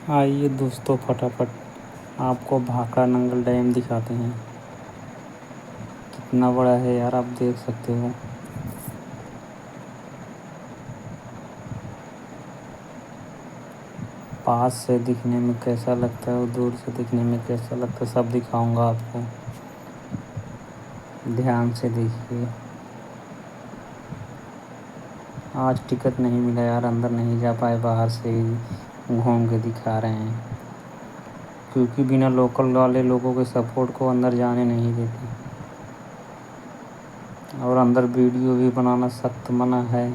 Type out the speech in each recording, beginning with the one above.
आइए दोस्तों, फटाफट आपको भाखड़ा नंगल डैम दिखाते हैं। कितना बड़ा है यार, आप देख सकते हो। पास से दिखने में कैसा लगता है और दूर से दिखने में कैसा लगता है, सब दिखाऊंगा आपको। ध्यान से देखिए। आज टिकट नहीं मिला यार, अंदर नहीं जा पाए, बाहर से ही घूम के दिखा रहे हैं, क्योंकि बिना लोकल वाले लोगों के सपोर्ट को अंदर जाने नहीं देते। और अंदर वीडियो भी बनाना सख्त मना है।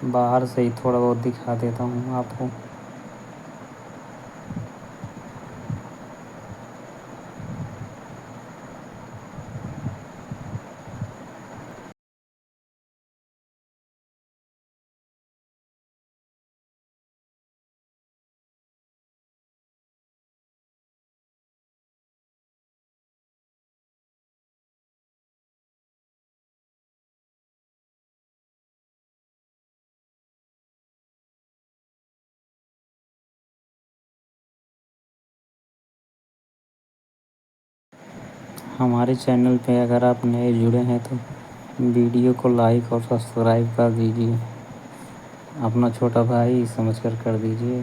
बाहर से ही थोड़ा बहुत दिखा देता हूँ आपको। हमारे चैनल पे अगर आप नए जुड़े हैं तो वीडियो को लाइक और सब्सक्राइब कर दीजिए। अपना छोटा भाई समझकर कर दीजिए।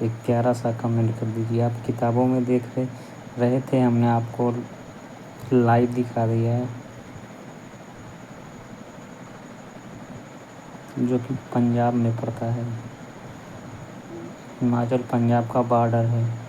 एक प्यारा सा कमेंट कर दीजिए। आप किताबों में देख रहे थे, हमने आपको लाइव दिखा दिया है, जो कि पंजाब में पड़ता है। हिमाचल पंजाब का बॉर्डर है।